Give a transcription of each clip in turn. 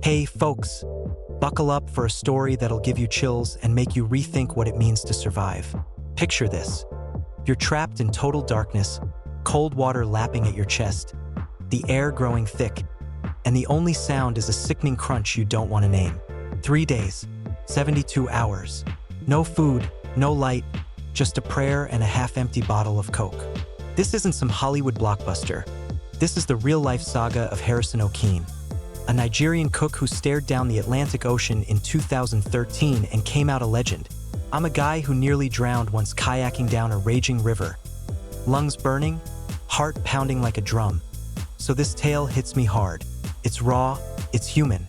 Hey, folks, buckle up for a story that'll give you chills and make you rethink what it means to survive. Picture this. You're trapped in total darkness, cold water lapping at your chest, the air growing thick, and the only sound is a sickening crunch you don't want to name. 3 days, 72 hours, no food, no light, just a prayer and a half-empty bottle of Coke. This isn't some Hollywood blockbuster. This is the real-life saga of Harrison Okene, a Nigerian cook who stared down the Atlantic Ocean in 2013 and came out a legend. I'm a guy who nearly drowned once kayaking down a raging river. Lungs burning, heart pounding like a drum. So this tale hits me hard. It's raw, it's human.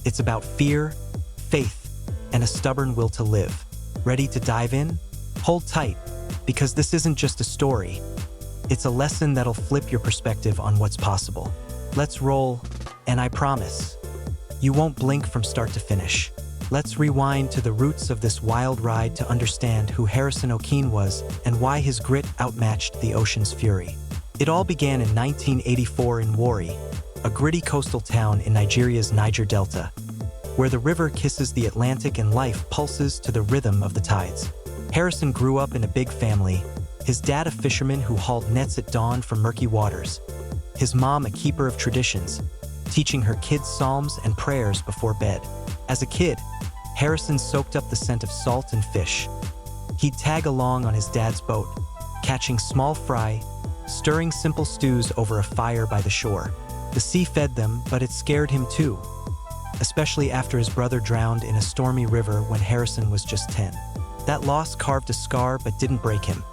It's about fear, faith, and a stubborn will to live. Ready to dive in? Hold tight, because this isn't just a story. It's a lesson that'll flip your perspective on what's possible. Let's roll, and I promise, you won't blink from start to finish. Let's rewind to the roots of this wild ride to understand who Harrison Okene was and why his grit outmatched the ocean's fury. It all began in 1984 in Warri, a gritty coastal town in Nigeria's Niger Delta, where the river kisses the Atlantic and life pulses to the rhythm of the tides. Harrison grew up in a big family, his dad a fisherman who hauled nets at dawn from murky waters, his mom a keeper of traditions, teaching her kids psalms and prayers before bed. As a kid, Harrison soaked up the scent of salt and fish. He'd tag along on his dad's boat, catching small fry, stirring simple stews over a fire by the shore. The sea fed them, but it scared him too, especially after his brother drowned in a stormy river when Harrison was just 10. That loss carved a scar but didn't break him.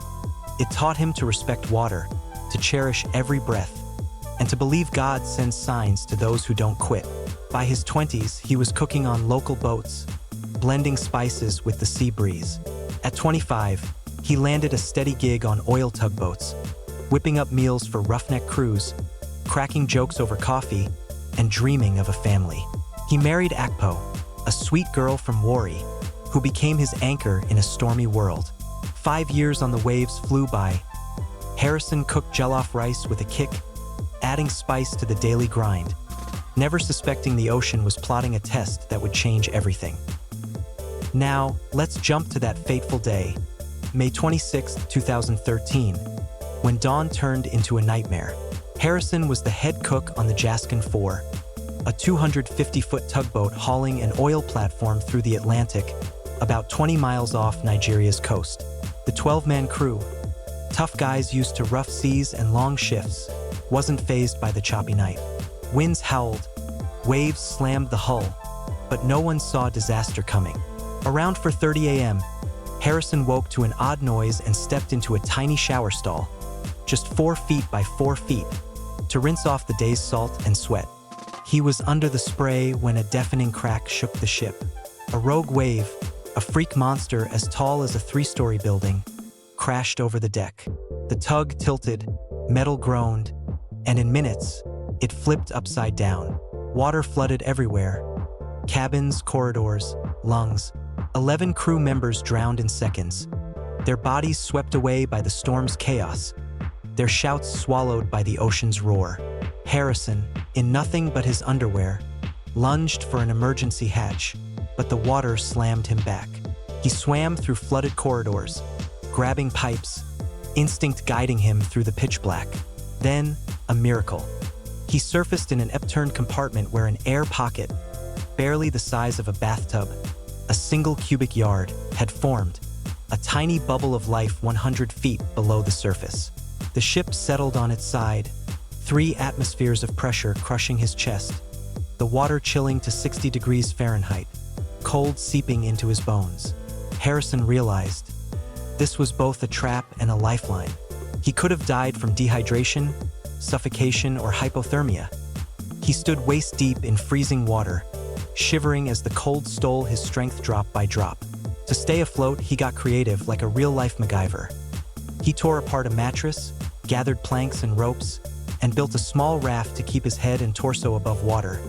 It taught him to respect water, to cherish every breath, and to believe God sends signs to those who don't quit. By his 20s, he was cooking on local boats, blending spices with the sea breeze. At 25, he landed a steady gig on oil tugboats, whipping up meals for roughneck crews, cracking jokes over coffee, and dreaming of a family. He married Akpo, a sweet girl from Warri, who became his anchor in a stormy world. 5 years on the waves flew by. Harrison cooked jollof rice with a kick, adding spice to the daily grind, never suspecting the ocean was plotting a test that would change everything. Now, let's jump to that fateful day, May 26, 2013, when dawn turned into a nightmare. Harrison was the head cook on the Jaskin 4, a 250-foot tugboat hauling an oil platform through the Atlantic, about 20 miles off Nigeria's coast. The 12-man crew, tough guys used to rough seas and long shifts, wasn't fazed by the choppy night. Winds howled, waves slammed the hull, but no one saw disaster coming. Around 4:30 a.m., Harrison woke to an odd noise and stepped into a tiny shower stall, just 4 feet by 4 feet, to rinse off the day's salt and sweat. He was under the spray when a deafening crack shook the ship. A rogue wave, a freak monster as tall as a 3-story building, crashed over the deck. The tug tilted, metal groaned, and in minutes, it flipped upside down. Water flooded everywhere. Cabins, corridors, lungs. 11 crew members drowned in seconds, their bodies swept away by the storm's chaos, their shouts swallowed by the ocean's roar. Harrison, in nothing but his underwear, lunged for an emergency hatch, but the water slammed him back. He swam through flooded corridors, grabbing pipes, instinct guiding him through the pitch black. Then, a miracle. He surfaced in an upturned compartment where an air pocket, barely the size of a bathtub, a single cubic yard, had formed, a tiny bubble of life 100 feet below the surface. The ship settled on its side, 3 atmospheres of pressure crushing his chest, the water chilling to 60 degrees Fahrenheit, cold seeping into his bones. Harrison realized this was both a trap and a lifeline. He could have died from dehydration, suffocation, or hypothermia. He stood waist-deep in freezing water, shivering as the cold stole his strength drop by drop. To stay afloat, he got creative like a real-life MacGyver. He tore apart a mattress, gathered planks and ropes, and built a small raft to keep his head and torso above water,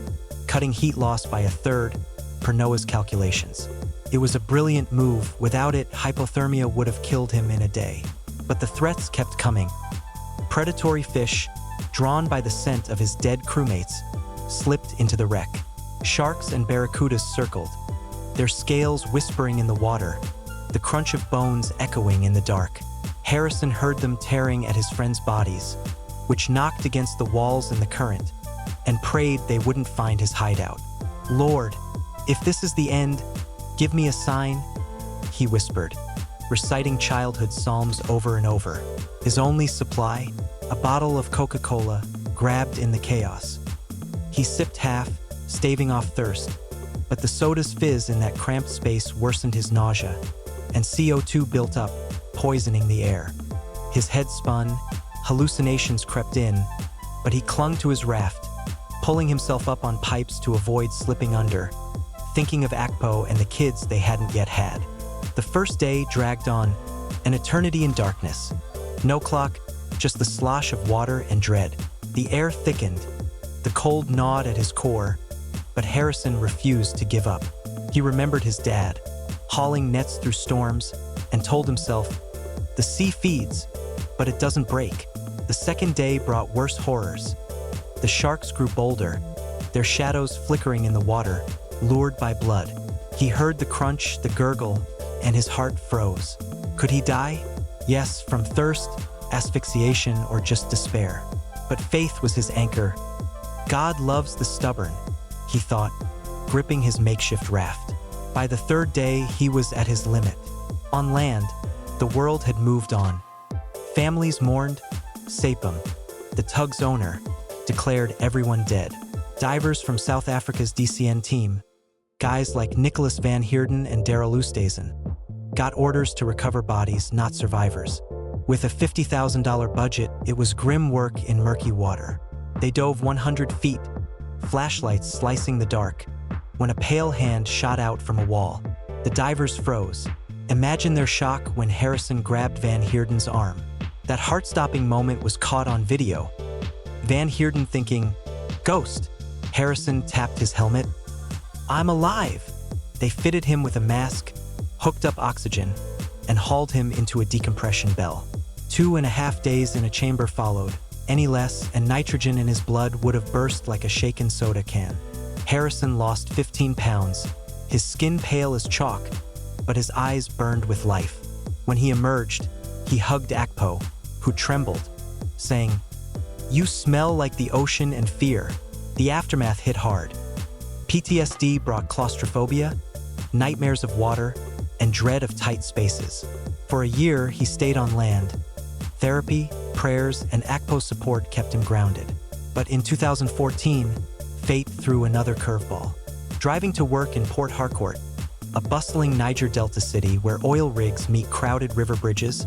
cutting heat loss by 1/3 per NOAA's calculations. It was a brilliant move. Without it, hypothermia would have killed him in a day. But the threats kept coming. Predatory fish, drawn by the scent of his dead crewmates, slipped into the wreck. Sharks and barracudas circled, their scales whispering in the water, the crunch of bones echoing in the dark. Harrison heard them tearing at his friends' bodies, which knocked against the walls in the current, and prayed they wouldn't find his hideout. "Lord, if this is the end, give me a sign," he whispered, reciting childhood psalms over and over. His only supply, a bottle of Coca-Cola, grabbed in the chaos. He sipped half, staving off thirst, but the soda's fizz in that cramped space worsened his nausea, and CO2 built up, poisoning the air. His head spun, hallucinations crept in, but he clung to his raft, pulling himself up on pipes to avoid slipping under, thinking of Akpo and the kids they hadn't yet had. The first day dragged on, an eternity in darkness. No clock, just the slosh of water and dread. The air thickened, the cold gnawed at his core, but Harrison refused to give up. He remembered his dad, hauling nets through storms, and told himself, "The sea feeds, but it doesn't break." The second day brought worse horrors. The sharks grew bolder, their shadows flickering in the water, lured by blood. He heard the crunch, the gurgle, and his heart froze. Could he die? Yes, from thirst, asphyxiation, or just despair. But faith was his anchor. God loves the stubborn, he thought, gripping his makeshift raft. By the third day, he was at his limit. On land, the world had moved on. Families mourned. Sapem, the tug's owner, declared everyone dead. Divers from South Africa's DCN team, guys like Nicholas Van Heerden and Daryl Oosthuizen, got orders to recover bodies, not survivors. With a $50,000 budget, it was grim work in murky water. They dove 100 feet, flashlights slicing the dark, when a pale hand shot out from a wall. The divers froze. Imagine their shock when Harrison grabbed Van Heerden's arm. That heart-stopping moment was caught on video. Van Heerden thinking, "Ghost." Harrison tapped his helmet. "I'm alive." They fitted him with a mask, hooked up oxygen, and hauled him into a decompression bell. 2.5 days in a chamber followed. Any less, and nitrogen in his blood would have burst like a shaken soda can. Harrison lost 15 pounds, his skin pale as chalk, but his eyes burned with life. When he emerged, he hugged Akpo, who trembled, saying, "You smell like the ocean and fear." The aftermath hit hard. PTSD brought claustrophobia, nightmares of water, and dread of tight spaces. For a year, he stayed on land. Therapy, prayers, and Akpo support kept him grounded. But in 2014, fate threw another curveball. Driving to work in Port Harcourt, a bustling Niger Delta city where oil rigs meet crowded river bridges,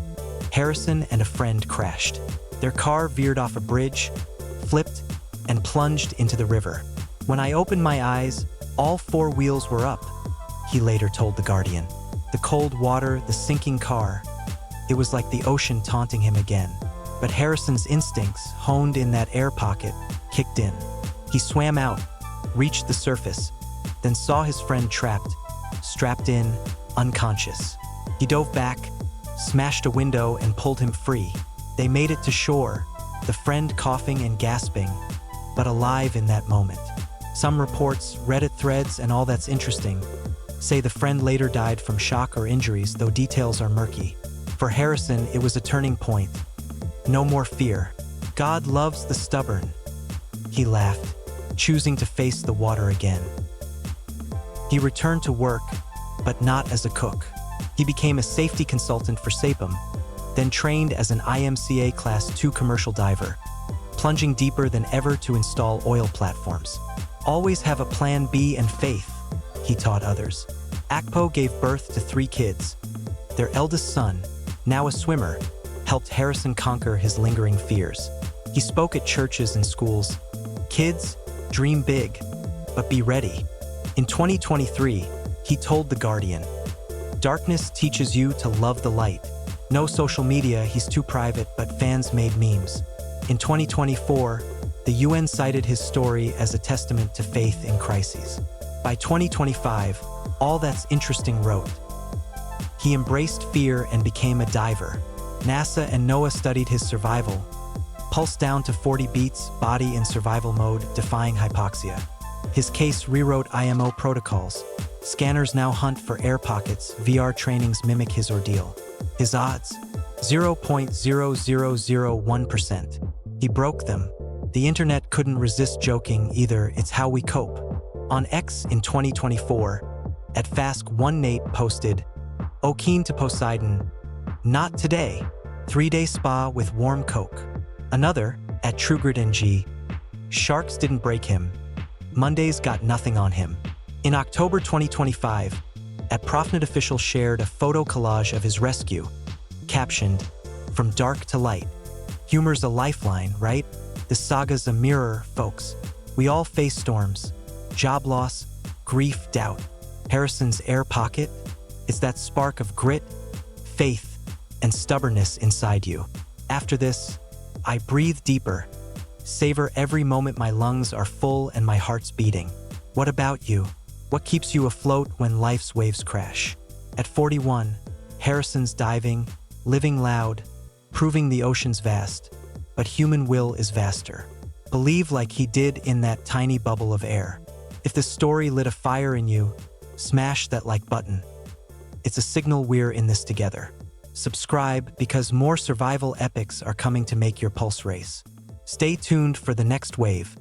Harrison and a friend crashed. Their car veered off a bridge, flipped, and plunged into the river. "When I opened my eyes, all 4 wheels were up," he later told The Guardian. The cold water, the sinking car, it was like the ocean taunting him again. But Harrison's instincts, honed in that air pocket, kicked in. He swam out, reached the surface, then saw his friend trapped, strapped in, unconscious. He dove back, smashed a window, and pulled him free. They made it to shore, the friend coughing and gasping, but alive in that moment. Some reports, Reddit threads, and all that's interesting, say the friend later died from shock or injuries, though details are murky. For Harrison, it was a turning point. No more fear. God loves the stubborn. He laughed, choosing to face the water again. He returned to work, but not as a cook. He became a safety consultant for Sapem, then trained as an IMCA Class 2 commercial diver, plunging deeper than ever to install oil platforms. "Always have a plan B and faith," he taught others. Akpo gave birth to 3 kids. Their eldest son, now a swimmer, helped Harrison conquer his lingering fears. He spoke at churches and schools. "Kids, dream big, but be ready." In 2023, he told The Guardian, "Darkness teaches you to love the light. No social media, he's too private, but fans made memes." In 2024, the UN cited his story as a testament to faith in crises. By 2025, All That's Interesting wrote, "He embraced fear and became a diver." NASA and NOAA studied his survival. Pulse down to 40 beats, body in survival mode, defying hypoxia. His case rewrote IMO protocols. Scanners now hunt for air pockets, VR trainings mimic his ordeal. His odds? 0.0001%. He broke them. The internet couldn't resist joking either, it's how we cope. On X in 2024, at Fask18 posted, Okene to Poseidon, not today, 3-day spa with warm Coke. Another, at TrueGridNG, sharks didn't break him. Mondays got nothing on him. In October 2025, at Profnet official shared a photo collage of his rescue, captioned, "From dark to light." Humor's a lifeline, right? This saga's a mirror, folks. We all face storms. Job loss, grief, doubt. Harrison's air pocket? It's that spark of grit, faith, and stubbornness inside you. After this, I breathe deeper. Savor every moment my lungs are full and my heart's beating. What about you? What keeps you afloat when life's waves crash? At 41, Harrison's diving, living loud, proving the ocean's vast, but human will is vaster. Believe like he did in that tiny bubble of air. If this story lit a fire in you, smash that like button. It's a signal we're in this together. Subscribe because more survival epics are coming to make your pulse race. Stay tuned for the next wave.